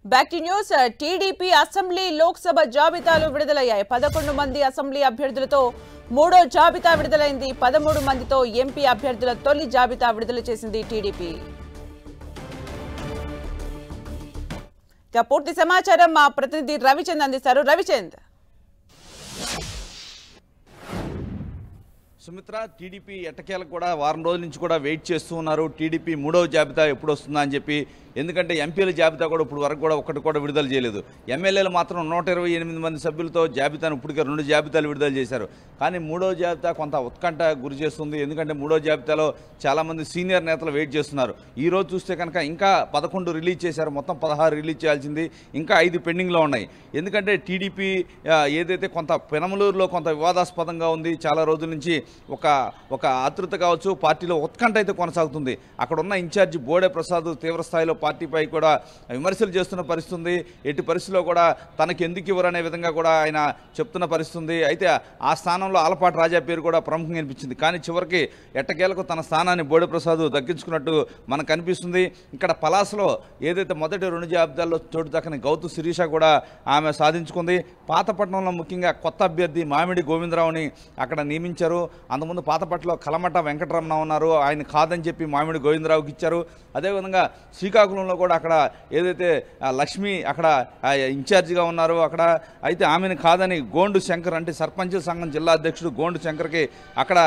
Back to news. TDP assembly Lok Sabha జాబితాలు విడుదలయ్యాయి. 11 మంది అసెంబ్లీ అభ్యర్థులతో మూడో జాబితా విడుదలైంది. 13 మందితో ఎంపీ అభ్యర్థుల తొలి జాబితా విడుదల చేసింది టీడీపీ. ఇక పూర్తి సమాచారం మా ప్రతినిధి రవిచంద్ అందిస్తారు. రవిచంద్. సుమిత్ర, టీడీపీ ఎట్టకేలకు కూడా వారం రోజుల నుంచి కూడా వెయిట్ చేస్తూ ఉన్నారు. టీడీపీ మూడవ జాబితా ఎప్పుడు వస్తుందా అని చెప్పి. ఎందుకంటే ఎంపీల జాబితా కూడా ఇప్పుడు వరకు కూడా ఒక్కటి కూడా విడుదల చేయలేదు. ఎమ్మెల్యేలు మాత్రం 128 మంది సభ్యులతో జాబితాను ఇప్పటికే 2 జాబితాలు విడుదల చేశారు. కానీ మూడవ జాబితా కొంత ఉత్కంఠ గురి చేస్తుంది. ఎందుకంటే మూడో జాబితాలో చాలామంది సీనియర్ నేతలు వెయిట్ చేస్తున్నారు. ఈ రోజు చూస్తే కనుక ఇంకా 11 రిలీజ్ చేశారు. మొత్తం 16 రిలీజ్ చేయాల్సింది, ఇంకా 5 పెండింగ్లో ఉన్నాయి. ఎందుకంటే టీడీపీ ఏదైతే కొంత పెనమలూరులో కొంత వివాదాస్పదంగా ఉంది, చాలా రోజుల నుంచి ఒక ఆతృత కావచ్చు, పార్టీలో ఉత్కంఠ అయితే కొనసాగుతుంది. అక్కడ ఉన్న ఇన్ఛార్జి బోడే ప్రసాద్ తీవ్ర స్థాయిలో పార్టీపై కూడా విమర్శలు చేస్తున్న పరిస్థితి ఉంది. ఎట్టి పరిస్థితిలో కూడా తనకు ఎందుకు ఇవ్వరనే విధంగా కూడా ఆయన చెప్తున్న పరిస్థితి. అయితే ఆ స్థానంలో ఆలపాటి రాజా పేరు కూడా ప్రముఖంగా అనిపించింది. కానీ చివరికి ఎట్టకేలకు తన స్థానాన్ని బోడే ప్రసాద్ దక్కించుకున్నట్టు మనకు కనిపిస్తుంది. ఇక్కడ పలాసలో ఏదైతే మొదటి 2 జాబితాల్లో చోటు దక్కని గౌతు శిరీష కూడా ఆమె సాధించుకుంది. పాతపట్నంలో ముఖ్యంగా కొత్త అభ్యర్థి మామిడి గోవిందరావుని అక్కడ నియమించారు. అంతకుముందు పాతపట్నంలో కలమట వెంకటరమణ ఉన్నారు, ఆయన కాదని చెప్పి మామిడి గోవిందరావుకి ఇచ్చారు. అదేవిధంగా శ్రీకాకుళంలో కూడా అక్కడ ఏదైతే లక్ష్మి అక్కడ ఇన్ఛార్జిగా ఉన్నారు అక్కడ, అయితే ఆమెను కాదని గోండు శంకర్ అంటే సర్పంచ్ సంఘం జిల్లా అధ్యక్షుడు గోండు శంకర్కి అక్కడ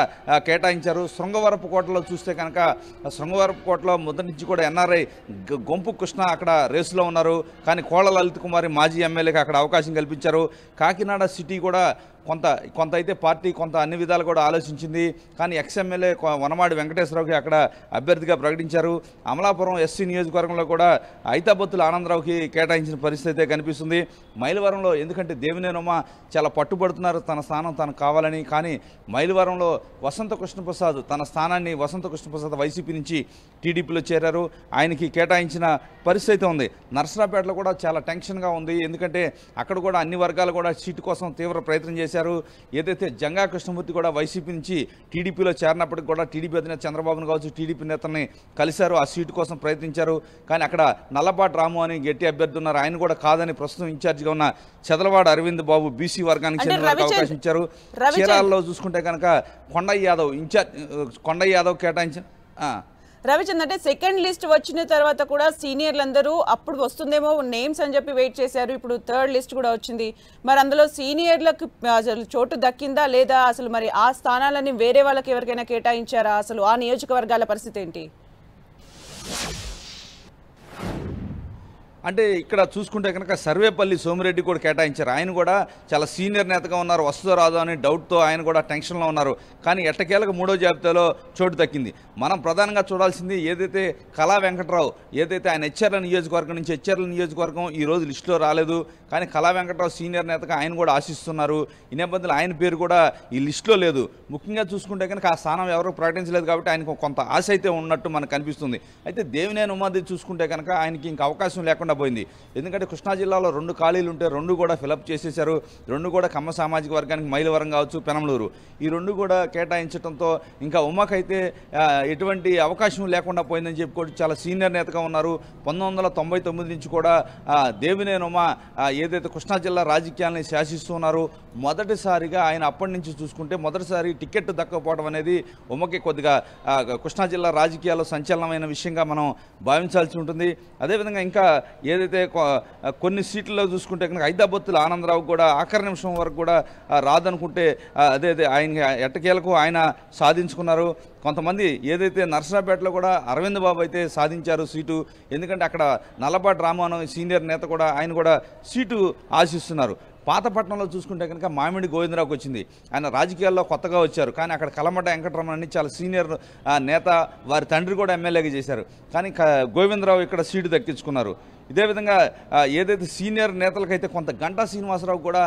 కేటాయించారు. శృంగవరపుకోటలో చూస్తే కనుక శృంగవరపుకోటలో మొదటి నుంచి కూడా ఎన్ఆర్ఐ గొంపు కృష్ణ అక్కడ రేసులో ఉన్నారు. కానీ కోళ్ళ లలిత్ కుమారి మాజీ ఎమ్మెల్యేకి అక్కడ అవకాశం కల్పించారు. కాకినాడ సిటీ కూడా కొంత అయితే పార్టీ కొంత అన్ని విధాలు కూడా ఆలోచించింది. కానీ ఎక్స్ఎమ్మెల్యే వనమాడి వెంకటేశ్వరరావుకి అక్కడ అభ్యర్థిగా ప్రకటించారు. అమలాపురం ఎస్సీ నియోజకవర్గంలో కూడా ఐతాబత్తుల ఆనందరావుకి కేటాయించిన పరిస్థితి కనిపిస్తుంది. మైలవరంలో ఎందుకంటే దేవినేనమ్మ చాలా పట్టుబడుతున్నారు తన స్థానం తనకు కావాలని. కానీ మైలవరంలో వసంత కృష్ణప్రసాద్ తన స్థానాన్ని వసంత కృష్ణప్రసాద్ వైసీపీ నుంచి టీడీపీలో చేరారు, ఆయనకి కేటాయించిన పరిస్థితి ఉంది. నర్సరాపేటలో కూడా చాలా టెన్షన్గా ఉంది. ఎందుకంటే అక్కడ కూడా అన్ని వర్గాలు కూడా సీటు కోసం తీవ్ర ప్రయత్నం చేశారు. ఏదైతే జంగా కృష్ణమూర్తి కూడా వైసీపీ నుంచి టీడీపీలో చేరినప్పటికి కూడా టీడీపీ అధినేత చంద్రబాబును కావచ్చు టీడీపీ నేతల్ని కలిశారు, ఆ సీటు కోసం ప్రయత్నించారు. కానీ అక్కడ నల్లపాటి రాము అని గట్టి అభ్యర్థి ఉన్నారు, ఆయన కూడా కాదని ప్రస్తుతం ఇన్ఛార్జిగా ఉన్న చదలవాడ అరవింద్ బాబు బీసీ వర్గానికి చెందిన అవకాశం ఇచ్చారు. చీరాలలో చూసుకుంటే కనుక కొండయ్య యాదవ్ కేటాయించిన రవిచంద్ అంటే సెకండ్ లిస్ట్ వచ్చిన తర్వాత కూడా సీనియర్లందరూ అప్పుడు వస్తుందేమో నేమ్స్ అని చెప్పి వెయిట్ చేశారు. ఇప్పుడు థర్డ్ లిస్ట్ కూడా వచ్చింది. మరి అందులో సీనియర్లకు అసలు చోటు దక్కిందా లేదా, అసలు మరి ఆ స్థానాలని వేరే వాళ్ళకి ఎవరికైనా కేటాయించారా, అసలు ఆ నియోజకవర్గాల పరిస్థితి ఏంటి? అంటే ఇక్కడ చూసుకుంటే కనుక సర్వేపల్లి సోమిరెడ్డి కూడా కేటాయించారు. ఆయన కూడా చాలా సీనియర్ నేతగా ఉన్నారు, వస్తుందో రాదో అని డౌట్తో ఆయన కూడా టెన్షన్లో ఉన్నారు. కానీ ఎట్టకేలకు మూడో జాబితాలో చోటు దక్కింది. మనం ప్రధానంగా చూడాల్సింది ఏదైతే కళా వెంకటరావు ఏదైతే ఆయన హెచ్ఆర్ల నియోజకవర్గం నుంచి హెచ్ఆర్ల నియోజకవర్గం ఈరోజు లిస్టులో రాలేదు. కానీ కళా వెంకటరావు సీనియర్ నేతగా ఆయన కూడా ఆశిస్తున్నారు. ఈ నేపథ్యంలో ఆయన పేరు కూడా ఈ లిస్టులో లేదు. ముఖ్యంగా చూసుకుంటే కనుక ఆ స్థానం ఎవరు ప్రకటించలేదు కాబట్టి ఆయనకు కొంత ఆశ అయితే ఉన్నట్టు మనకు కనిపిస్తుంది. అయితే దేవినేని ఉమాది చూసుకుంటే కనుక ఆయనకి ఇంకా అవకాశం లేకుండా పోయింది. ఎందుకంటే కృష్ణా జిల్లాలో 2 ఖాళీలు ఉంటే 2 కూడా ఫిలప్ చేసేశారు. 2 కూడా కమ్మ సామాజిక వర్గానికి మైలవరం కావచ్చు పెనమలూరు ఈ 2 కూడా కేటాయించడంతో ఇంకా ఉమ్మకైతే ఎటువంటి అవకాశం లేకుండా పోయిందని చెప్పుకోవచ్చు. చాలా సీనియర్ నేతగా ఉన్నారు. 1999 నుంచి కూడా దేవినేని ఉమ ఏదైతే కృష్ణా జిల్లా రాజకీయాలని శాసిస్తున్నారు. మొదటిసారిగా ఆయన అప్పటి నుంచి చూసుకుంటే మొదటిసారి టికెట్ దక్కకపోవడం అనేది ఉమ్మకి కొద్దిగా కృష్ణా జిల్లా రాజకీయాల్లో సంచలనమైన విషయంగా మనం భావించాల్సి ఉంటుంది. అదేవిధంగా ఇంకా ఏదైతే కొన్ని సీట్లలో చూసుకుంటే కనుక ఐతాబత్తుల ఆనందరావు కూడా ఆఖరి నిమిషం వరకు కూడా రాదనుకుంటే అదే ఆయన ఎట్టకేలకు ఆయన సాధించుకున్నారు. కొంతమంది ఏదైతే నర్సరాపేటలో కూడా అరవింద్ బాబు అయితే సాధించారు సీటు. ఎందుకంటే అక్కడ నల్లపాటి రామాను సీనియర్ నేత కూడా ఆయన కూడా సీటు ఆశిస్తున్నారు. పాతపట్నంలో చూసుకుంటే కనుక మామిడి గోవిందరావుకి వచ్చింది. ఆయన రాజకీయాల్లో కొత్తగా వచ్చారు. కానీ అక్కడ కలమట వెంకటరమణ చాలా సీనియర్ నేత, వారి తండ్రి కూడా ఎమ్మెల్యేగా చేశారు. కానీ గోవిందరావు ఇక్కడ సీటు దక్కించుకున్నారు. ఇదే విధంగా ఏదైతే సీనియర్ నేతలకైతే కొంత గంటా శ్రీనివాసరావు కూడా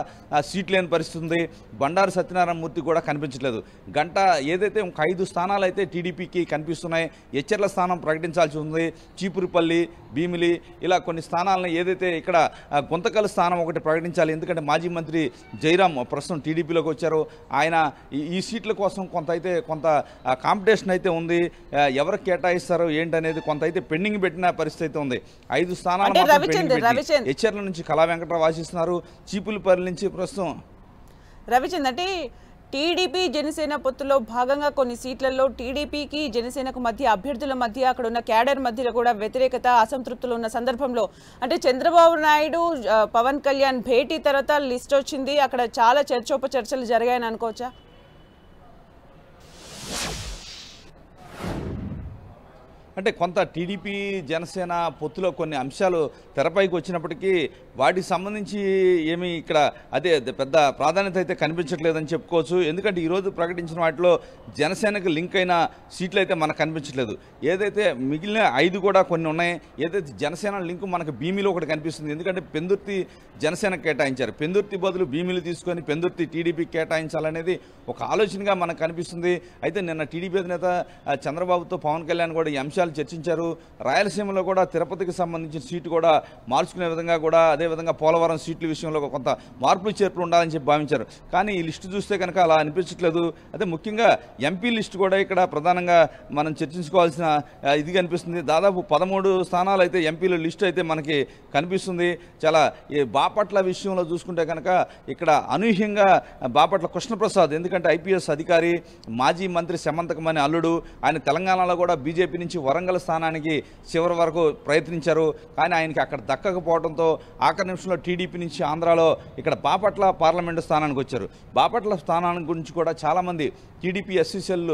సీట్ లేని పరిస్థితి ఉంది. బండారు సత్యనారాయణ మూర్తి కూడా కనిపించట్లేదు. గంట ఏదైతే 5 స్థానాలు అయితే టీడీపీకి కనిపిస్తున్నాయి. హెచ్ఆర్ల స్థానం ప్రకటించాల్సి ఉంది. చీపురుపల్లి, భీమిలి ఇలా కొన్ని స్థానాలను ఏదైతే ఇక్కడ గుంతకల్ స్థానం ఒకటి ప్రకటించాలి. ఎందుకంటే మాజీ మంత్రి జయరాం ప్రస్తుతం టీడీపీలోకి వచ్చారు. ఆయన ఈ సీట్ల కోసం కొంత కాంపిటీషన్ అయితే ఉంది. ఎవరికి కేటాయిస్తారో ఏంటనేది కొంత అయితే పెండింగ్ పెట్టిన పరిస్థితి ఉంది. 5 స్థానాలు స్థానాలు అంటే మాత్రం రవిచంద్ర పెండింగ్ పెట్టి హెచ్ఆర్ల నుంచి కళా వెంకటరావు ఆశిస్తున్నారు, చీపులపల్లి నుంచి ప్రస్తుతం రవిచంద్ర అంటే టీడీపీ జనసేన పొత్తులో భాగంగా కొన్ని సీట్లలో టీడీపీకి జనసేనకు మధ్య అభ్యర్థుల మధ్య అక్కడ ఉన్న క్యాడర్ మధ్యలో కూడా వ్యతిరేకత అసంతృప్తులు ఉన్న సందర్భంలో అంటే చంద్రబాబు నాయుడు పవన్ కళ్యాణ్ భేటీ తర్వాత లిస్ట్ వచ్చింది, అక్కడ చాలా చర్చోపచర్చలు జరిగాయని అనుకోవచ్చా? అంటే కొంత టీడీపీ జనసేన పొత్తులో కొన్ని అంశాలు తెరపైకి వచ్చినప్పటికీ వాటికి సంబంధించి ఏమి ఇక్కడ అదే పెద్ద ప్రాధాన్యత అయితే కనిపించట్లేదని చెప్పుకోవచ్చు. ఎందుకంటే ఈరోజు ప్రకటించిన వాటిలో జనసేనకు లింక్ అయిన సీట్లు అయితే మనకు కనిపించట్లేదు. ఏదైతే మిగిలిన 5 కూడా కొన్ని ఉన్నాయి. ఏదైతే జనసేన లింక్ మనకు భీమిలో ఒకటి కనిపిస్తుంది. ఎందుకంటే పెందుర్తి జనసేన కేటాయించారు, పెందుర్తి బదులు భీమిలు తీసుకొని పెందుర్తి టీడీపీ కేటాయించాలనేది ఒక ఆలోచనగా మనకు కనిపిస్తుంది. అయితే నిన్న టీడీపీ అధినేత చంద్రబాబుతో పవన్ కళ్యాణ్ కూడా ఈ అంశాలు చర్చించారు. రాయలసీమలో కూడా తిరుపతికి సంబంధించిన సీటు కూడా మార్చుకునే విధంగా కూడా అదేవిధంగా పోలవరం సీట్ల విషయంలో కొంత మార్పులు చేర్పులు ఉండాలని చెప్పి భావించారు. కానీ ఈ లిస్టు చూస్తే కనుక అలా అనిపించట్లేదు. అదే ముఖ్యంగా ఎంపీ లిస్టు కూడా ఇక్కడ ప్రధానంగా మనం చర్చించుకోవాల్సిన ఇది కనిపిస్తుంది. దాదాపు 13 స్థానాలు అయితే ఎంపీల లిస్టు అయితే మనకి కనిపిస్తుంది. చాలా ఈ బాపట్ల విషయంలో చూసుకుంటే కనుక ఇక్కడ అనూహ్యంగా బాపట్ల కృష్ణప్రసాద్, ఎందుకంటే ఐపీఎస్ అధికారి, మాజీ మంత్రి సమంతకమణి అల్లుడు, ఆయన తెలంగాణలో కూడా బీజేపీ నుంచి వరంగల్ స్థానానికి చివరి వరకు ప్రయత్నించారు. కానీ ఆయనకి అక్కడ దక్కకపోవడంతో ఆఖరి నిమిషంలో టీడీపీ నుంచి ఆంధ్రాలో ఇక్కడ బాపట్ల పార్లమెంటు స్థానానికి వచ్చారు. బాపట్ల స్థానానికి గురించి కూడా చాలామంది టీడీపీ ఎస్సీసీఎల్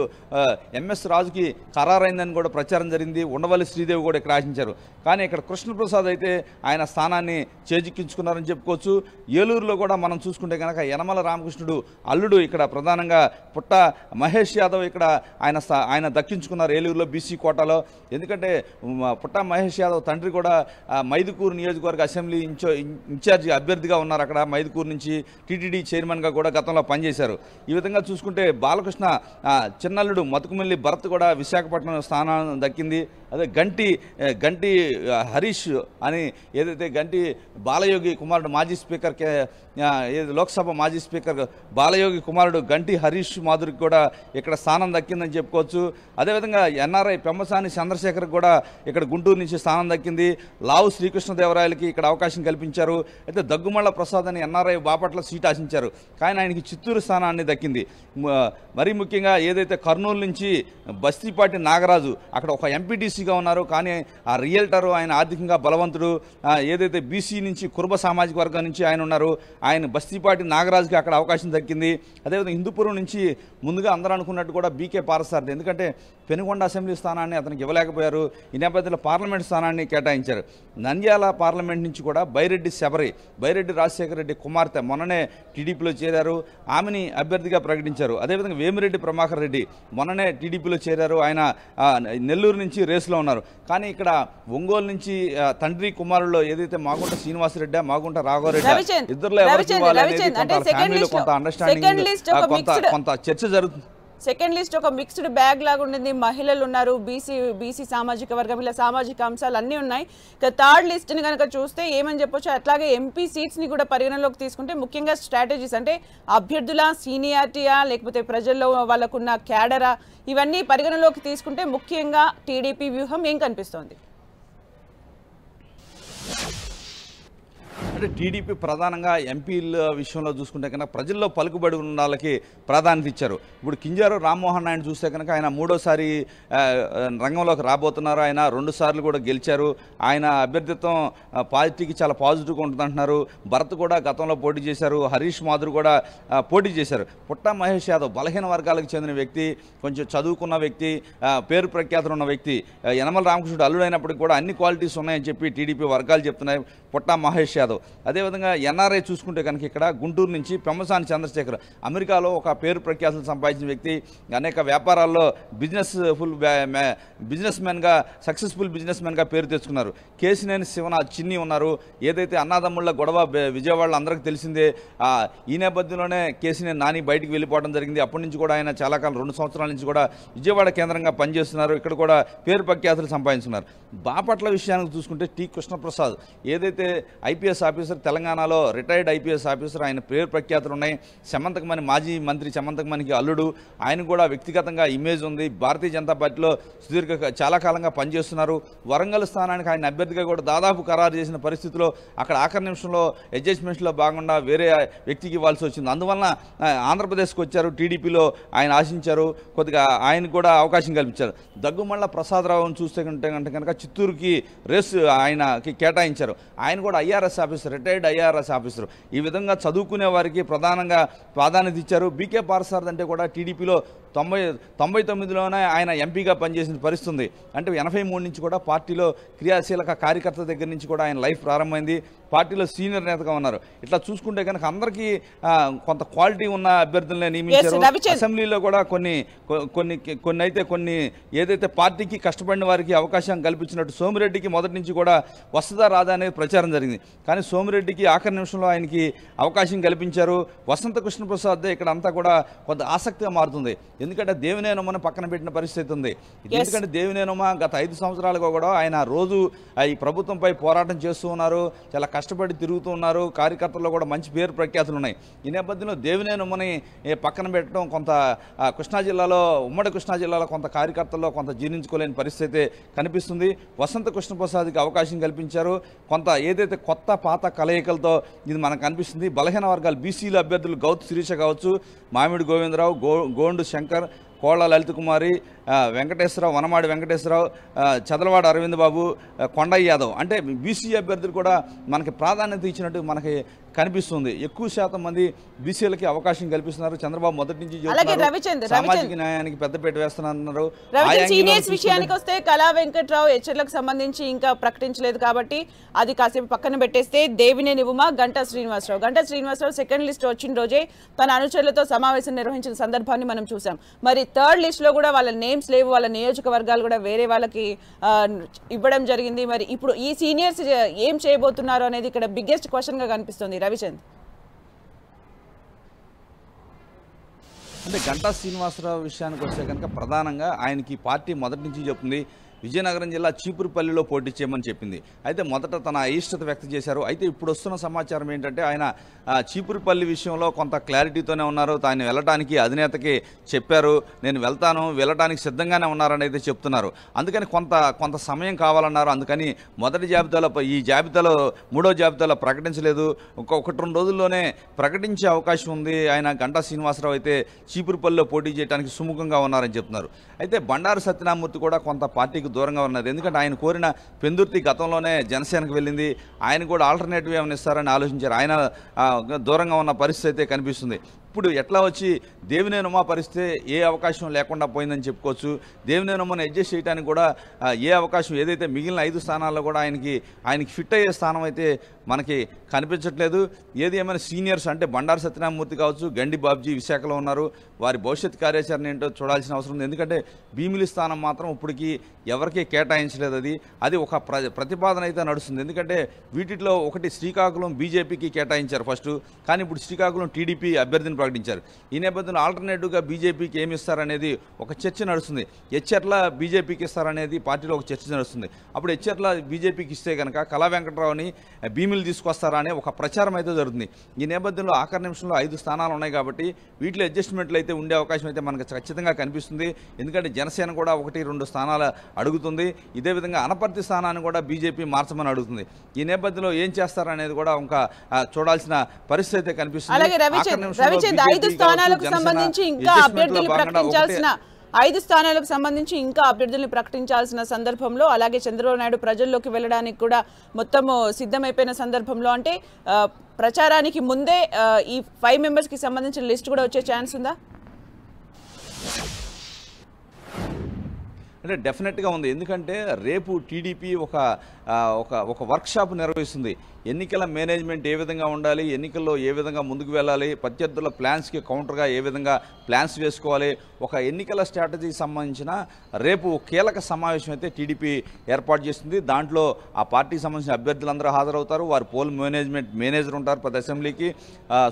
ఎంఎస్ రాజుకి ఖరారైందని కూడా ప్రచారం జరిగింది. ఉండవల్లి శ్రీదేవి కూడా ఇక్కడ ఆశించారు. కానీ ఇక్కడ కృష్ణప్రసాద్ అయితే ఆయన స్థానాన్ని చేజిక్కించుకున్నారని చెప్పుకోవచ్చు. ఏలూరులో కూడా మనం చూసుకుంటే కనుక యనమల రామకృష్ణుడు అల్లుడు ఇక్కడ ప్రధానంగా పుట్ట మహేష్ యాదవ్ ఇక్కడ ఆయన దక్కించుకున్నారు ఏలూరులో బీసీ కోటాలో. ఎందుకంటే పుట్ట మహేష్ యాదవ్ తండ్రి కూడా మైదుకూరు నియోజకవర్గ అసెంబ్లీ ఇన్ఛార్జి అభ్యర్థిగా ఉన్నారు. అక్కడ మైదుకూరు నుంచి టీటీడీ చైర్మన్గా కూడా గతంలో పనిచేశారు. ఈ విధంగా చూసుకుంటే బాలకృష్ణ చిన్నల్లుడు మతుకుమల్లి భరత్ కూడా విశాఖపట్నం స్థానం దక్కింది. అదే గంటి హరీష్ అని ఏదైతే గంటి బాలయోగి కుమారుడు మాజీ స్పీకర్ లోక్సభ మాజీ స్పీకర్ బాలయోగి కుమారుడు గంటి హరీష్ మాధురికి కూడా ఇక్కడ స్థానం దక్కిందని చెప్పుకోవచ్చు. అదేవిధంగా ఎన్ఆర్ఐ పెమ్మసాని చంద్రశేఖర్ కూడా ఇక్కడ గుంటూరు నుంచి స్థానం దక్కింది. లావు శ్రీకృష్ణదేవరాయలకి ఇక్కడ అవకాశం కల్పించారు. అయితే దగ్గుమళ్ళ ప్రసాద్ అని ఎన్ఆర్ఐ బాపట్ల సీట్ ఆశించారు. కానీ ఆయనకి చిత్తూరు స్థానాన్ని దక్కింది. మరీ ముఖ్యంగా ఏదైతే కర్నూలు నుంచి బస్తీపాటి నాగరాజు అక్కడ ఒక ఎంపీటీసీగా ఉన్నారు. కానీ ఆ రియల్టర్ ఆయన ఆర్థికంగా బలవంతుడు. ఏదైతే బీసీ నుంచి కుర్బ సామాజిక వర్గం నుంచి ఆయన ఉన్నారు. ఆయన బస్తీపాటి నాగరాజుకి అక్కడ అవకాశం దక్కింది. అదేవిధంగా హిందూపురం నుంచి ముందుగా అందరూ అనుకున్నట్టు కూడా బీకే పారసారథి, ఎందుకంటే పెనుగొండ అసెంబ్లీ స్థానాన్ని అతనికి ఇవ్వలేకపోయారు. ఈ నేపథ్యంలో పార్లమెంట్ స్థానాన్ని కేటాయించారు. నంద్యాల పార్లమెంట్ నుంచి కూడా బైరెడ్డి రాజశేఖర రెడ్డి కుమార్తె మొన్ననే టీడీపీలో చేరారు. ఆమెని అభ్యర్థిగా ప్రకటించారు. అదేవిధంగా వేమిరెడ్డి ప్రభాకర్ రెడ్డి మొన్ననే టీడీపీలో చేరారు. ఆయన నెల్లూరు నుంచి రేసులో ఉన్నారు. కానీ ఇక్కడ ఒంగోలు నుంచి తండ్రి కుమారుల్లో ఏదైతే మాగుంట శ్రీనివాసరెడ్డి మాగుంట రాఘవరెడ్డి ఇద్దరులో కొంత అండర్స్టాండింగ్ కొంత చర్చ జరుగుతుంది. సెకండ్ లిస్ట్ ఒక మిక్స్డ్ బ్యాగ్ లాగా ఉండింది. మహిళలు ఉన్నారు, బీసీ సామాజిక వర్గం, ఇలా సామాజిక అంశాలు అన్నీ ఉన్నాయి. ఇక థర్డ్ లిస్ట్ని కనుక చూస్తే ఏమని చెప్పొచ్చు, అట్లాగే ఎంపీ సీట్స్ని కూడా పరిగణలోకి తీసుకుంటే ముఖ్యంగా స్ట్రాటజీస్ అంటే అభ్యర్థుల సీనియారిటీయా లేకపోతే ప్రజల్లో వాళ్ళకున్న క్యాడరా, ఇవన్నీ పరిగణలోకి తీసుకుంటే ముఖ్యంగా టీడీపీ వ్యూహం ఏం కనిపిస్తోంది? అంటే టీడీపీ ప్రధానంగా ఎంపీల విషయంలో చూసుకుంటే కనుక ప్రజల్లో పలుకుబడి ఉన్న వాళ్ళకి ప్రాధాన్యత ఇచ్చారు. ఇప్పుడు కింజారు రామ్మోహన్ నాయుడు చూస్తే కనుక ఆయన 3వసారి రంగంలోకి రాబోతున్నారు. ఆయన 2 సార్లు కూడా గెలిచారు. ఆయన అభ్యర్థిత్వం పార్టీకి చాలా పాజిటివ్గా ఉంటుందంటున్నారు. భరత్ కూడా గతంలో పోటీ చేశారు. హరీష్ మాధుర్ కూడా పోటీ చేశారు. పుట్ట మహేష్ యాదవ్ బలహీన వర్గాలకు చెందిన వ్యక్తి, కొంచెం చదువుకున్న వ్యక్తి, పేరు ప్రఖ్యాతులు ఉన్న వ్యక్తి. యనమల రామకృష్ణుడు అల్లుడైనప్పటికీ కూడా అన్ని క్వాలిటీస్ ఉన్నాయని చెప్పి టీడీపీ వర్గాలు చెప్తున్నాయి. పుట్ట మహేష్ యాదవ్ అదేవిధంగా ఎన్ఆర్ఐ చూసుకుంటే కనుక ఇక్కడ గుంటూరు నుంచి పెమ్మసాని చంద్రశేఖర్ అమెరికాలో ఒక పేరు ప్రఖ్యాతులు సంపాదించిన వ్యక్తి, అనేక వ్యాపారాల్లో బిజినెస్ మ్యాన్గా సక్సెస్ఫుల్ బిజినెస్ మ్యాన్గా పేరు తెచ్చుకున్నారు. కేసినేని శివనాథ్ చిన్ని ఉన్నారు. ఏదైతే అన్నాదమ్ముళ్ళ గొడవ విజయవాడలో అందరికీ తెలిసిందే. ఈ నేపథ్యంలోనే కేసినేని నాని బయటికి వెళ్ళిపోవడం జరిగింది. అప్పటి నుంచి కూడా ఆయన చాలా కాలం 2 సంవత్సరాల నుంచి కూడా విజయవాడ కేంద్రంగా పనిచేస్తున్నారు. ఇక్కడ కూడా పేరు ప్రఖ్యాతులు సంపాదించుకున్నారు. బాపట్ల విషయానికి చూసుకుంటే టి కృష్ణప్రసాద్ ఏదైతే ఐపీఎస్ ఆఫీసర్, తెలంగాణలో రిటైర్డ్ ఐపీఎస్ ఆఫీసర్. ఆయన పేరు ప్రఖ్యాతులు ఉన్నాయి. సమంతకమణి, మాజీ మంత్రి సమంతకమణికి అల్లుడు. ఆయన కూడా వ్యక్తిగతంగా ఇమేజ్ ఉంది. భారతీయ జనతా పార్టీలో చాలా కాలంగా పనిచేస్తున్నారు. వరంగల్ స్థానానికి ఆయన అభ్యర్థిగా కూడా దాదాపు ఖరారు చేసిన పరిస్థితిలో అక్కడ ఆఖరి నిమిషంలో అడ్జస్ట్మెంట్స్లో భాగంగా వేరే వ్యక్తికి ఇవ్వాల్సి వచ్చింది. అందువలన ఆంధ్రప్రదేశ్కి వచ్చారు. టీడీపీలో ఆయన ఆశించారు, కొద్దిగా ఆయనకు కూడా అవకాశం కల్పించారు. దగ్గుమళ్ళ ప్రసాదరావును చూస్తే కనుక చిత్తూరుకి రేసు ఆయనకి కేటాయించారు. ఆయన కూడా IRS officer, retired IRS officer. ఈ విధంగా చదువుకునే వారికి ప్రధానంగా ప్రాధాన్యత ఇచ్చారు. బీకే పార్సారథి అంటే కూడా టీడీపీలో 99లోనే ఆయన ఎంపీగా పనిచేసిన పరిస్థితి. అంటే 83 నుంచి కూడా పార్టీలో క్రియాశీలక కార్యకర్త దగ్గర నుంచి కూడా ఆయన లైఫ్ ప్రారంభమైంది. పార్టీలో సీనియర్ నేతగా ఉన్నారు. ఇట్లా చూసుకుంటే కనుక అందరికీ కొంత క్వాలిటీ ఉన్న అభ్యర్థులనే నియమించారు. అసెంబ్లీలో కూడా కొన్ని ఏదైతే పార్టీకి కష్టపడిన వారికి అవకాశం కల్పించినట్టు సోమిరెడ్డికి మొదటి నుంచి కూడా వస్తుందా రాదా అనేది ప్రచారం జరిగింది. కానీ సోమిరెడ్డికి ఆఖరి నిమిషంలో ఆయనకి అవకాశం కల్పించారు. వసంత కృష్ణప్రసాద్ ఇక్కడ అంతా కూడా కొంత ఆసక్తిగా మారుతుంది. ఎందుకంటే దేవినేనమ్మని పక్కన పెట్టిన పరిస్థితి ఉంది. ఎందుకంటే దేవినేనమ్మ గత 5 సంవత్సరాలుగా కూడా ఆయన రోజు ఈ ప్రభుత్వంపై పోరాటం చేస్తూ ఉన్నారు. చాలా కష్టపడి తిరుగుతూ ఉన్నారు. కార్యకర్తల్లో కూడా మంచి పేరు ప్రఖ్యాతులు ఉన్నాయి. ఈ నేపథ్యంలో దేవినేనమ్మని పక్కన పెట్టడం కొంత ఉమ్మడి కృష్ణా జిల్లాలో కొంత కార్యకర్తల్లో కొంత జీర్ణించుకోలేని పరిస్థితి కనిపిస్తుంది. వసంత కృష్ణప్రసాద్కి అవకాశం కల్పించారు. కొంత ఏదైతే కొత్త పాత కలయికలతో ఇది మనకు కనిపిస్తుంది. బలహీన వర్గాలు బీసీల అభ్యర్థులు గౌతు శిరీష కావచ్చు, మామిడి గోవిందరావు, గోండు శంకర్, కోళ్ళ లలిత కుమారి, వెంకటేశ్వరరావు, వనమాడి వెంకటేశ్వరరావు, చదలవాడ అరవింద్ బాబు, కొండయ్య యాదవ్ అంటే బీసీ అభ్యర్థులు కూడా మనకి ప్రాధాన్యత ఇచ్చినట్టు మనకి కనిపిస్తుంది. ఎక్కువ శాతం మంది బీసీలకి అవకాశం కల్పిస్తున్నారు. చంద్రబాబు మొదటి నుంచి సామాజిక న్యాయానికి పెద్దపీట వేస్తున్నారు. సీనియర్స్ విషయానికి వస్తే కళా వెంకట్రావు హెచ్చర్లకు సంబంధించి ఇంకా ప్రకటించలేదు కాబట్టి అది కాసేపు పక్కన పెట్టేస్తే దేవినేని ఉమ, గంటా శ్రీనివాసరావు సెకండ్ లిస్ట్ వచ్చిన రోజే తన అనుచరులతో సమావేశం నిర్వహించిన సందర్భాన్ని మనం చూసాం. మరి థర్డ్ లిస్ట్ లో కూడా వాళ్ళ నేమ్స్ లేవు. వాళ్ళ నియోజకవర్గాలు కూడా వేరే వాళ్ళకి ఇవ్వడం జరిగింది. మరి ఇప్పుడు ఈ సీనియర్స్ ఏం చేయబోతున్నారు అనేది ఇక్కడ బిగ్గెస్ట్ క్వశ్చన్ గా కనిపిస్తుంది. రవిచంద్ అంటే గంటా శ్రీనివాసరావు విషయానికి వస్తే కనుక ప్రధానంగా ఆయనకి పార్టీ మొదటి నుంచి చెప్తుంది విజయనగరం జిల్లా చీపురుపల్లిలో పోటీ చేయమని చెప్పింది. అయితే మొదట తన అయిష్టత వ్యక్తం చేశారు. అయితే ఇప్పుడు వస్తున్న సమాచారం ఏంటంటే ఆయన చీపురుపల్లి విషయంలో కొంత క్లారిటీతోనే ఉన్నారు. ఆయన వెళ్ళడానికి అధినేతకి చెప్పారు, నేను వెళ్ళడానికి సిద్ధంగానే ఉన్నారని అయితే చెప్తున్నారు. అందుకని కొంత సమయం కావాలన్నారు. అందుకని మొదటి జాబితాలో ఈ జాబితాలో 3వ జాబితాలో ప్రకటించలేదు. 1-2 రోజుల్లోనే ప్రకటించే అవకాశం ఉంది. ఆయన గంటా శ్రీనివాసరావు అయితే చీపురుపల్లిలో పోటీ చేయడానికి సుముఖంగా ఉన్నారని చెప్తున్నారు. అయితే బండారు సత్యనారాయణమూర్తి కూడా కొంత పార్టీకి దూరంగా ఉన్నారు. ఎందుకంటే ఆయన కోరిన పెందుర్తి గతంలోనే జనసేనకు వెళ్ళింది. ఆయన కూడా ఆల్టర్నేటివ్ ఏమైనా ఇస్తారని ఆలోచించారు. ఆయన దూరంగా ఉన్న పరిస్థితి అయితే కనిపిస్తుంది. ఇప్పుడు ఎట్లా వచ్చి దేవినేని ఉమ పరిస్థితి ఏ అవకాశం లేకుండా పోయిందని చెప్పుకోవచ్చు. దేవినేని ఉమను అడ్జస్ట్ చేయడానికి కూడా ఏ అవకాశం ఏదైతే మిగిలిన 5 స్థానాల్లో కూడా ఆయనకి ఫిట్ అయ్యే స్థానం అయితే మనకి కనిపించట్లేదు. ఏది ఏమైనా సీనియర్స్ అంటే బండారు సత్యనారాయణమూర్తి కావచ్చు, గండి బాబ్జీ విశాఖలో ఉన్నారు. వారి భవిష్యత్ కార్యాచరణ ఏంటో చూడాల్సిన అవసరం ఉంది. ఎందుకంటే భీమిలి స్థానం మాత్రం ఇప్పటికీ ఎవరికీ కేటాయించలేదు. అది ఒక ప్రతిపాదన అయితే నడుస్తుంది. ఎందుకంటే వీటిలో ఒకటి శ్రీకాకుళం బీజేపీకి కేటాయించారు ఫస్ట్, కానీ ఇప్పుడు శ్రీకాకుళం టీడీపీ అభ్యర్థిని ప్రకటించారు. ఈ నేపథ్యంలో ఆల్టర్నేటివ్గా బీజేపీకి ఏమి ఇస్తారనేది ఒక చర్చ నడుస్తుంది. హెచ్ఆర్ల బీజేపీకి ఇస్తారనేది పార్టీలో ఒక చర్చ నడుస్తుంది. అప్పుడు హెచ్ఆర్ల బీజేపీకి ఇస్తే కనుక కళా వెంకట్రావుని భీమిలు తీసుకొస్తారా అనే ఒక ప్రచారం అయితే జరుగుతుంది. ఈ నేపథ్యంలో ఆఖరి నిమిషంలో 5 స్థానాలు ఉన్నాయి కాబట్టి వీటిలో అడ్జస్ట్మెంట్లు అయితే ఉండే అవకాశం అయితే మనకు ఖచ్చితంగా కనిపిస్తుంది. ఎందుకంటే జనసేన కూడా 1-2 స్థానాలు అడుగుతుంది. ఇదే విధంగా అనపర్తి స్థానాన్ని కూడా బీజేపీ మార్చమని అడుగుతుంది. ఈ నేపథ్యంలో ఏం చేస్తారనేది కూడా ఇంకా చూడాల్సిన పరిస్థితి అయితే కనిపిస్తుంది. 5 స్థానాలకు సంబంధించి ఇంకా అభ్యర్థుల్ని ప్రకటించాల్సిన సందర్భంలో, అలాగే చంద్రబాబు నాయుడు ప్రజల్లోకి వెళ్ళడానికి కూడా మొత్తము సిద్ధమైపోయిన సందర్భంలో అంటే ప్రచారానికి ముందే ఈ 5 మెంబర్స్కి సంబంధించిన లిస్ట్ కూడా వచ్చే ఛాన్స్ ఉందా? అంటే డెఫినెట్గా ఉంది. ఎందుకంటే రేపు టీడీపీ ఒక వర్క్షాప్ నిర్వహిస్తుంది. ఎన్నికల మేనేజ్మెంట్ ఏ విధంగా ఉండాలి, ఎన్నికల్లో ఏ విధంగా ముందుకు వెళ్ళాలి, ప్రత్యర్థుల ప్లాన్స్కి కౌంటర్గా ఏ విధంగా ప్లాన్స్ వేసుకోవాలి, ఒక ఎన్నికల స్ట్రాటజీకి సంబంధించిన రేపు కీలక సమావేశం అయితే టీడీపీ ఏర్పాటు చేస్తుంది. దాంట్లో ఆ పార్టీకి సంబంధించిన అభ్యర్థులందరూ హాజరవుతారు. వారు పోల్ మేనేజర్ ఉంటారు, ప్రతి అసెంబ్లీకి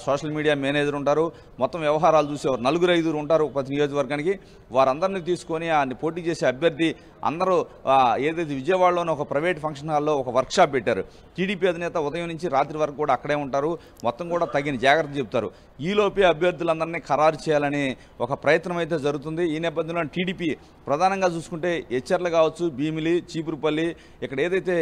సోషల్ మీడియా మేనేజర్ ఉంటారు, మొత్తం వ్యవహారాలు చూసేవారు 4-5 ఉంటారు ప్రతి నియోజకవర్గానికి. వారందరినీ తీసుకొని ఆ పోటీ చేసే అభ్యర్థి అందరూ ఏదైతే విజయవాడలోని ఒక ప్రైవేట్ ఫంక్షన్ హాల్లో ఒక వర్క్షాప్ పెట్టారు. టీడీపీ అధినేత ఉదయం నుంచి రాత్రి వరకు కూడా అక్కడే ఉంటారు, మొత్తం కూడా తగిన జాగ్రత్త చెప్తారు. ఈలోపే అభ్యర్థులందరినీ ఖరారు చేయాలని ఒక ప్రయత్నం అయితే జరుగుతుంది. ఈ నేపథ్యంలో టీడీపీ ప్రధానంగా చూసుకుంటే ఎచ్చర్లు కావచ్చు, భీమిలి, చీపురుపల్లి, ఇక్కడ ఏదైతే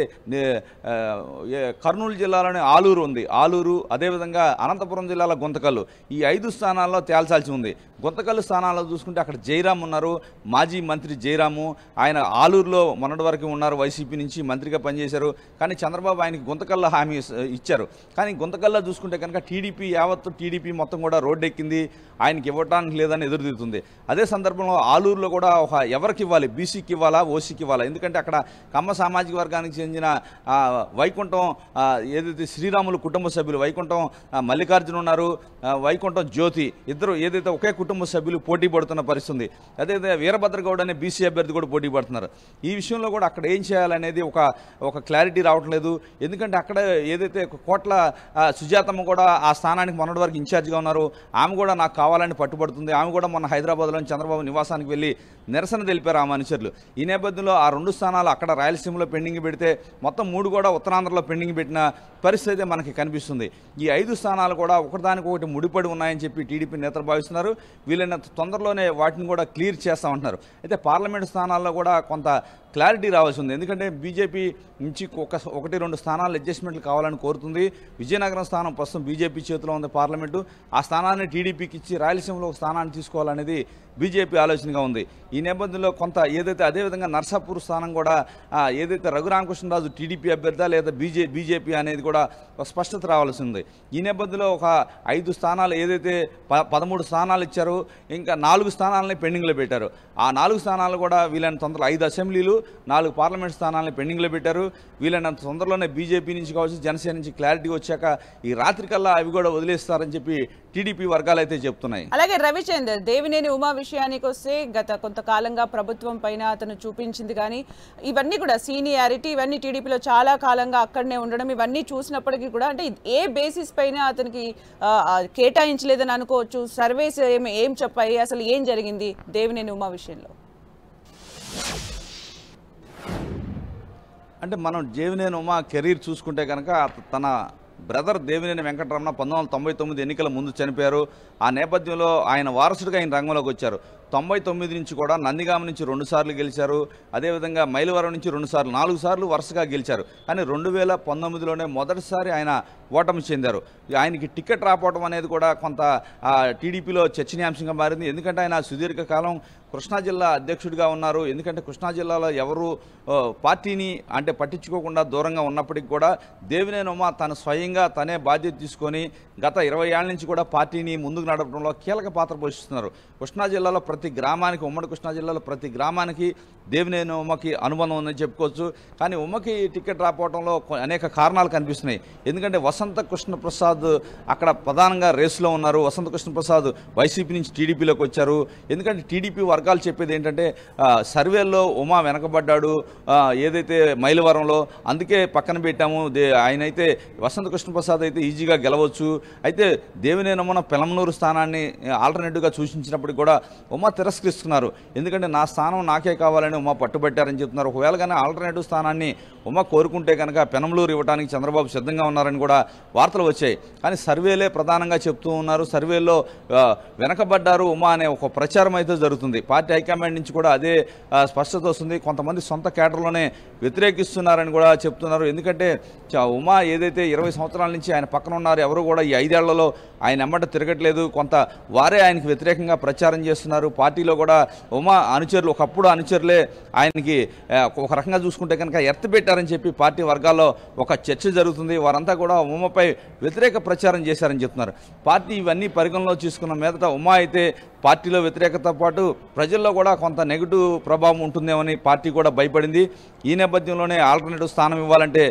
కర్నూలు జిల్లాలోని ఆలూరు ఉంది, ఆలూరు, అదేవిధంగా అనంతపురం జిల్లాలో గుంతకల్లు, ఈ 5 స్థానాల్లో తేల్చాల్సి ఉంది. గుంతకల్లు స్థానాల్లో చూసుకుంటే అక్కడ జయరాం ఉన్నారు, మాజీ మంత్రి జయరాము. ఆయన ఆలూరులో మొన్నటి వరకు ఉన్నారు, వైసీపీ నుంచి మంత్రిగా పనిచేశారు. కానీ చంద్రబాబు ఆయనకి గుంతకల్లో హామీ ఇచ్చారు. కానీ గుంతకల్లో చూసుకుంటే కనుక టీడీపీ మొత్తం కూడా రోడ్డెక్కింది, ఆయనకి ఇవ్వడానికి లేదని ఎదురుదిద్దుతుంది. అదే సందర్భంలో ఆలూరులో కూడా ఎవరికి ఇవ్వాలి, బీసీకి ఇవ్వాలా, ఓసీకి ఇవ్వాలా? ఎందుకంటే అక్కడ కమ్మ సామాజిక వర్గానికి చెందిన వైకుంఠం ఏదైతే శ్రీరాములు కుటుంబ సభ్యులు వైకుంఠం మల్లికార్జున ఉన్నారు, వైకుంఠం జ్యోతి, ఇద్దరు ఏదైతే ఒకే కుటుంబ సభ్యులు పోటీ పడుతున్న పరిస్థితుంది. అదేవిధంగా వీరభద్రగౌడ్ అనే బీసీ అభ్యర్థి కూడా పోటీ పడుతున్నారు. ఈ విషయంలో కూడా అక్కడ ఏం చేయాలనేది ఒక క్లారిటీ రావట్లేదు. ఎందుకంటే అక్కడ ఏదైతే కోట్ల సుజాతమ్మ కూడా ఆ స్థానానికి మొన్నటి వరకు ఇన్ఛార్జిగా ఉన్నారు, ఆమె కూడా నాకు కావాలని పట్టుబడుతుంది. ఆమె కూడా మొన్న హైదరాబాద్లోని చంద్రబాబు నివాసానికి వెళ్ళి నిరసన తెలిపారు ఆమె అనుచరులు. ఈ నేపథ్యంలో ఆ 2 స్థానాలు అక్కడ రాయలసీమలో పెండింగ్ పెడితే మొత్తం 3 కూడా ఉత్తరాంధ్రలో పెండింగ్ పెట్టిన పరిస్థితి మనకి కనిపిస్తుంది. ఈ 5 స్థానాలు కూడా ఒకదానికొకటి ముడిపడి ఉన్నాయని చెప్పి టీడీపీ నేతలు భావిస్తున్నారు. వీళ్ళైనంత తొందరలోనే వాటిని కూడా క్లియర్ చేస్తామంటున్నారు. అయితే పార్లమెంటు స్థానాల్లో కూడా కొంత క్లారిటీ రావాల్సి ఉంది. ఎందుకంటే బీజేపీ నుంచి 1-2 స్థానాలు అడ్జస్ట్మెంట్లు కావాలని కోరుతుంది. విజయనగరం స్థానం ప్రస్తుతం బీజేపీ చేతిలో ఉంది పార్లమెంటు, ఆ స్థానాన్ని టీడీపీకి ఇచ్చి రాయలసీమలో ఒక స్థానాన్ని తీసుకోవాలనేది బీజేపీ ఆలోచనగా ఉంది. ఈ నేపథ్యంలో కొంత ఏదైతే అదేవిధంగా నర్సాపూర్ స్థానం కూడా ఏదైతే రఘురామకృష్ణరాజు టీడీపీ అభ్యర్థి లేదా బీజేపీ అనేది కూడా ఒక స్పష్టత రావాల్సి ఉంది. ఈ నేపథ్యంలో ఒక 5 స్థానాలు ఏదైతే 13 స్థానాలు ఇచ్చారో ఇంకా 4 స్థానాలని పెండింగ్లో పెట్టారు. ఆ 4 స్థానాలు కూడా వీళ్ళని తొందరలో 5 అసెంబ్లీలు 4 పార్లమెంట్ స్థానాలని పెండింగ్లో పెట్టారు. వీళ్ళనంత తొందరలోనే బీజేపీ నుంచి కావచ్చు, జనసేన నుంచి క్లారిటీ వచ్చాక ఈ రాత్రి కల్లా అవి కూడా వదిలేస్తారని చెప్పి టీడీపీ వర్గాలు అయితే చెప్తున్నాయి. అలాగే రవిచందర్, దేవినేని ఉమా విషయానికి వస్తే గత కొంతకాలంగా ప్రభుత్వం పైన అతను చూపించింది కానీ ఇవన్నీ కూడా సీనియారిటీ ఇవన్నీ టీడీపీలో చాలా కాలంగా అక్కడనే ఉండడం ఇవన్నీ చూసినప్పటికీ కూడా అంటే ఏ బేసిస్ పైన అతనికి కేటాయించలేదని అనుకోవచ్చు? సర్వేస్ ఏం చెప్పాయి, అసలు ఏం జరిగింది దేవినేని ఉమా విషయంలో? అంటే మనం దేవినేని ఉమా కెరీర్ చూసుకుంటే కనుక తన బ్రదర్ దేవినేని వెంకటరమణ 1999 ఎన్నికల ముందు చనిపోయారు. ఆ నేపథ్యంలో ఆయన వారసుడిగా ఆయన రంగంలోకి వచ్చారు. 99 నుంచి కూడా నందిగామ నుంచి 2 సార్లు గెలిచారు. అదేవిధంగా మైలవరం నుంచి 2 సార్లు 4 సార్లు వరుసగా గెలిచారు. కానీ 2019లోనే మొదటిసారి ఆయన ఓటమి చెందారు. ఆయనకి టికెట్ రాకపోవడం అనేది కూడా కొంత టీడీపీలో చర్చనీయాంశంగా మారింది. ఎందుకంటే ఆయన సుదీర్ఘకాలం కృష్ణా జిల్లా అధ్యక్షుడిగా ఉన్నారు. ఎందుకంటే కృష్ణా జిల్లాలో ఎవరు పార్టీని అంటే పట్టించుకోకుండా దూరంగా ఉన్నప్పటికీ కూడా దేవినేని ఉమా తను స్వయంగా తనే బాధ్యత తీసుకొని గత 20 ఏళ్ల నుంచి కూడా పార్టీని ముందుకు నడపడంలో కీలక పాత్ర పోషిస్తున్నారు. కృష్ణా జిల్లాలో ప్రతి గ్రామానికి, ఉమ్మడి కృష్ణా జిల్లాలో ప్రతి గ్రామానికి దేవినేని ఉమకి అనుబంధం ఉందని చెప్పుకోవచ్చు. కానీ ఉమకి టికెట్ రాకపోవడంలో అనేక కారణాలు కనిపిస్తున్నాయి. ఎందుకంటే వసంత కృష్ణప్రసాద్ అక్కడ ప్రధానంగా రేసులో ఉన్నారు. వసంత కృష్ణప్రసాద్ వైసీపీ నుంచి టీడీపీలోకి వచ్చారు. ఎందుకంటే టీడీపీ వర్గాలు చెప్పేది ఏంటంటే సర్వేల్లో ఉమా వెనకబడ్డాడు ఏదైతే మైలవరంలో, అందుకే పక్కన పెట్టాము. ఆయన అయితే వసంత కృష్ణప్రసాద్ అయితే ఈజీగా గెలవచ్చు. అయితే దేవినేని ఉమ పెలంనూరు స్థానాన్ని ఆల్టర్నేటివ్గా సూచించినప్పటికీ కూడా ఉమా తిరస్కరిస్తున్నారు. ఎందుకంటే నా స్థానం నాకే కావాలని ఉమా పట్టుబట్టారని చెప్తున్నారు. ఒకవేళ కానీ ఆల్టర్నేటివ్ స్థానాన్ని ఉమా కోరుకుంటే కనుక పెనంలూరు ఇవ్వడానికి చంద్రబాబు సిద్ధంగా ఉన్నారని కూడా వార్తలు వచ్చాయి. కానీ సర్వేలే ప్రధానంగా చెప్తూ ఉన్నారు. సర్వేల్లో వెనకబడ్డారు ఉమా అనే ఒక ప్రచారం అయితే జరుగుతుంది. పార్టీ హైకమాండ్ నుంచి కూడా అదే స్పష్టత వస్తుంది. కొంతమంది సొంత కేడర్లోనే వ్యతిరేకిస్తున్నారని కూడా చెప్తున్నారు. ఎందుకంటే ఉమా ఏదైతే 20 సంవత్సరాల నుంచి ఆయన పక్కన ఉన్నారు, ఎవరు కూడా ఈ 5 ఏళ్లలో ఆయన ఎమ్మట తిరగట్లేదు. కొంత వారే ఆయనకి వ్యతిరేకంగా ప్రచారం చేస్తున్నారు. పార్టీలో కూడా ఉమా అనుచరులు ఒకప్పుడు అనుచరులే ఆయనకి ఒక రకంగా చూసుకుంటే కనుక ఎర్త్ పెట్టారని చెప్పి పార్టీ వర్గాల్లో ఒక చర్చ జరుగుతుంది. వారంతా కూడా ఉమాపై వ్యతిరేక ప్రచారం చేశారని చెప్తున్నారు. పార్టీ ఇవన్నీ పరిగణలో తీసుకున్న మీదట ఉమా అయితే పార్టీలో వ్యతిరేకతతో పాటు ప్రజల్లో కూడా కొంత నెగిటివ్ ప్రభావం ఉంటుందేమని పార్టీ కూడా భయపడింది. ఈ నేపథ్యంలోనే ఆల్టర్నేటివ్ స్థానం ఇవ్వాలంటే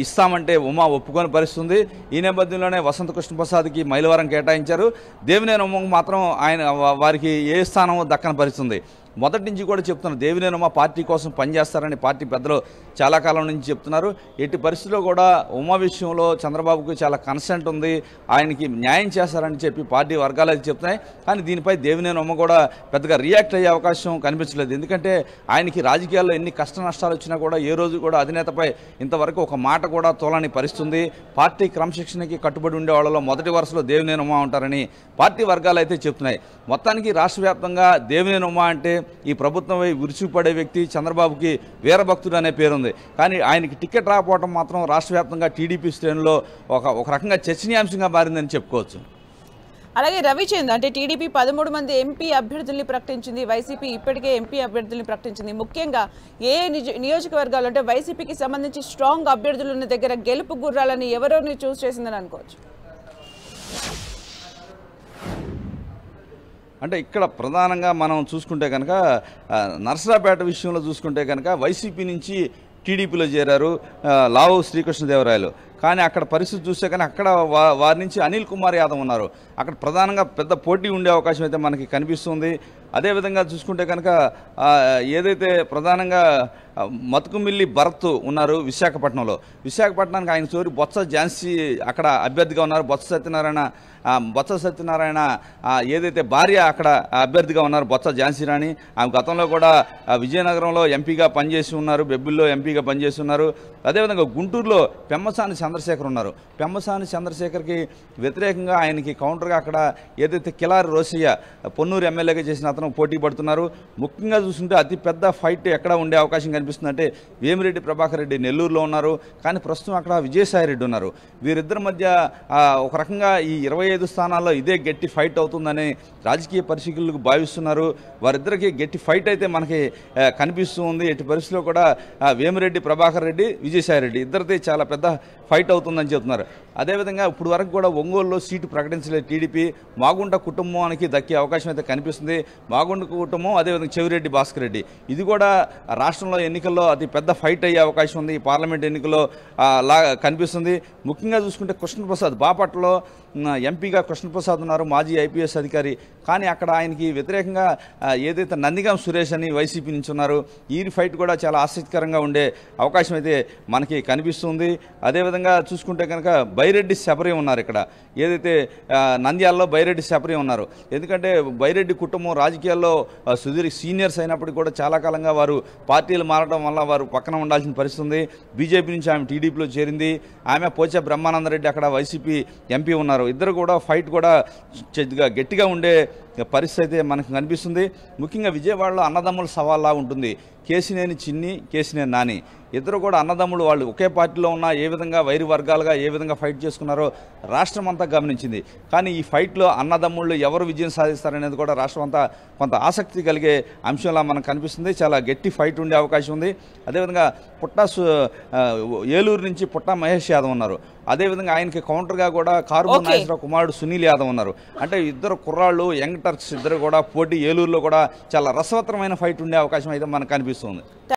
ఇస్తామంటే ఉమా ఒప్పుకొని పరిస్థితుంది. ఈ నేపథ్యంలోనే వసంత కృష్ణప్రసాద్కి మైలవరం కేటాయించారు. దేవినేని ఉమకు మాత్రం ఆయన వారికి ఏ స్థానం దక్కని పరిస్థితుంది. మొదటి నుంచి కూడా చెప్తున్నారు దేవినేని ఉమా పార్టీ కోసం పనిచేస్తారని పార్టీ పెద్దలు చాలా కాలం నుంచి చెప్తున్నారు. ఎట్టి పరిస్థితుల్లో కూడా ఉమా విషయంలో చంద్రబాబుకు చాలా కన్సెంట్ ఉంది, ఆయనకి న్యాయం చేస్తారని చెప్పి పార్టీ వర్గాలు అయితే చెప్తున్నాయి. కానీ దీనిపై దేవినేని ఉమ కూడా పెద్దగా రియాక్ట్ అయ్యే అవకాశం కనిపించలేదు. ఎందుకంటే ఆయనకి రాజకీయాల్లో ఎన్ని కష్ట నష్టాలు వచ్చినా కూడా ఏ రోజు కూడా అధినేతపై ఇంతవరకు ఒక మాట కూడా తోలని పరిస్థితుంది. పార్టీ క్రమశిక్షణకి కట్టుబడి ఉండే వాళ్ళలో మొదటి వరుసలో దేవినేని ఉమా ఉంటారని పార్టీ వర్గాలు అయితే చెప్తున్నాయి. మొత్తానికి రాష్ట్ర వ్యాప్తంగా దేవినేని ఉమా అంటే ఈ ప్రభుత్వంపై విరుచుకుపడే వ్యక్తి, చంద్రబాబుకి వీరభక్తుడు అనే పేరుంది. కానీ ఆయనకి టికెట్ రాకపోవడం మాత్రం రాష్ట్ర వ్యాప్తంగా టీడీపీ శ్రేణుల్లో ఒక రకంగా చర్చనీయాంశంగా మారిందని చెప్పుకోవచ్చు. అలాగే రవిచంద్ర అంటే టీడీపీ 13 మంది ఎంపీ అభ్యర్థుల్ని ప్రకటించింది, వైసీపీ ఇప్పటికే ఎంపీ అభ్యర్థుల్ని ప్రకటించింది. ముఖ్యంగా ఏ నియోజకవర్గాలు అంటే వైసీపీకి సంబంధించి స్ట్రాంగ్ అభ్యర్థులు ఉన్న దగ్గర గెలుపు గుర్రాలని ఎవరోని చూస్ చేసిందని అనుకోవచ్చు. అంటే ఇక్కడ ప్రధానంగా మనం చూసుకుంటే కనుక నర్సరాపేట విషయంలో చూసుకుంటే కనుక వైసీపీ నుంచి టీడీపీలో చేరారు లావు శ్రీకృష్ణదేవరాయలు. కానీ అక్కడ పరిస్థితి చూస్తే కానీ అక్కడ వారి నుంచి అనిల్ కుమార్ యాదవ్ ఉన్నారు. అక్కడ ప్రధానంగా పెద్ద పోటీ ఉండే అవకాశం అయితే మనకి కనిపిస్తుంది. అదేవిధంగా చూసుకుంటే కనుక ఏదైతే ప్రధానంగా మతుకుమిల్లి భరత్ ఉన్నారు విశాఖపట్నానికి ఆయన చోరి బొత్స ఝాన్సీ అక్కడ అభ్యర్థిగా ఉన్నారు. బొత్స సత్యనారాయణ ఏదైతే భార్య అక్కడ అభ్యర్థిగా ఉన్నారు బొత్స ఝాన్సీ రాణి. ఆమె గతంలో కూడా విజయనగరంలో ఎంపీగా పనిచేసి ఉన్నారు, బెబ్బిల్లో ఎంపీగా పనిచేసి ఉన్నారు. అదేవిధంగా గుంటూరులో పెమ్మసాని చంద్రశేఖర్ ఉన్నారు. పెమ్మసాని చంద్రశేఖర్కి వ్యతిరేకంగా ఆయనకి కౌంటర్గా అక్కడ ఏదైతే కిలారి రోసయ్య పొన్నూరు ఎమ్మెల్యేగా చేసిన అతను పోటీ పడుతున్నారు. ముఖ్యంగా చూస్తుంటే అతిపెద్ద ఫైట్ ఎక్కడ ఉండే అవకాశం కనిపిస్తుందంటే వేమిరెడ్డి ప్రభాకర్ రెడ్డి నెల్లూరులో ఉన్నారు, కానీ ప్రస్తుతం అక్కడ విజయసాయి రెడ్డి ఉన్నారు. వీరిద్దరి మధ్య ఒక రకంగా ఈ 25 స్థానాల్లో ఇదే గట్టి ఫైట్ అవుతుందని రాజకీయ పరిశీలకులకు భావిస్తున్నారు. వారిద్దరికి గట్టి ఫైట్ అయితే మనకి కనిపిస్తూ ఉంది. ఎట్టి పరిస్థితుల్లో కూడా వేమిరెడ్డి ప్రభాకర్ రెడ్డి, విజయసాయి రెడ్డి ఇద్దరిది చాలా పెద్ద ఫైట్ అవుతుందని చెప్తున్నారు. అదేవిధంగా ఇప్పుడు వరకు కూడా ఒంగోలులో సీటు ప్రకటించలేదు టీడీపీ. మాగుంట కుటుంబానికి దక్కే అవకాశం అయితే కనిపిస్తుంది. మాగుంట కుటుంబం అదేవిధంగా చెవిరెడ్డి భాస్కర్ రెడ్డి ఇది కూడా రాష్ట్రంలో ఎన్నికల్లో అతి పెద్ద ఫైట్ అయ్యే అవకాశం ఉంది. ఈ పార్లమెంట్ ఎన్నికల్లో కనిపిస్తుంది. ముఖ్యంగా చూసుకుంటే కృష్ణప్రసాద్ బాపట్లలో ఎంపీగా కృష్ణప్రసాద్ ఉన్నారు, మాజీ ఐపీఎస్ అధికారి. కానీ అక్కడ ఆయనకి వ్యతిరేకంగా ఏదైతే నందిగాం సురేష్ అని వైసీపీ నుంచి ఉన్నారు, ఈ ఫైట్ కూడా చాలా ఆసక్తికరంగా ఉండే అవకాశం అయితే మనకి కనిపిస్తుంది. అదేవిధంగా చూసుకుంటే కనుక బైరెడ్డి శబరి ఉన్నారు. ఇక్కడ ఏదైతే నంద్యాలలో బైరెడ్డి శబరి ఉన్నారు. ఎందుకంటే బైరెడ్డి కుటుంబం రాజకీయాల్లో సీనియర్స్ అయినప్పటికీ కూడా చాలా కాలంగా వారు పార్టీలు మారడం వల్ల వారు పక్కన ఉండాల్సిన పరిస్థితి ఉంది. బీజేపీ నుంచి ఆమె టీడీపీలో చేరింది. ఆమె పోచా బ్రహ్మానందరెడ్డి అక్కడ వైసీపీ ఎంపీ ఉన్నారు. ఇద్దరు కూడా ఫైట్ కూడా గట్టిగా ఉండే పరిస్థితి అయితే మనకు కనిపిస్తుంది. ముఖ్యంగా విజయవాడలో అన్నదమ్ముల సవాల్లా ఉంటుంది. కేసినేని చిన్ని, కేసినేని నాని ఇద్దరు కూడా అన్నదమ్ములు. వాళ్ళు ఒకే పార్టీలో ఉన్న ఏ విధంగా వైరు వర్గాలుగా ఏ విధంగా ఫైట్ చేసుకున్నారో రాష్ట్రం అంతా గమనించింది. కానీ ఈ ఫైట్లో అన్నదమ్ముళ్ళు ఎవరు విజయం సాధిస్తారనేది కూడా రాష్ట్రం అంతా కొంత ఆసక్తి కలిగే అంశంలా మనకు కనిపిస్తుంది. చాలా గట్టి ఫైట్ ఉండే అవకాశం ఉంది. అదేవిధంగా ఏలూరు నుంచి పుట్టా మహేష్ యాదవ్ ఉన్నారు. అదేవిధంగా ఆయనకి కౌంటర్గా కూడా కారుమూరి నాగేశ్వరరావు కుమారుడు సునీల్ యాదవ్ ఉన్నారు. అంటే ఇద్దరు కుర్రాళ్ళు యంగ్ టర్క్స్ ఇద్దరు కూడా పోటీ ఏలూరులో కూడా చాలా రసవత్తరమైన ఫైట్ ఉండే అవకాశం అయితే మనకు కనిపిస్తుంది.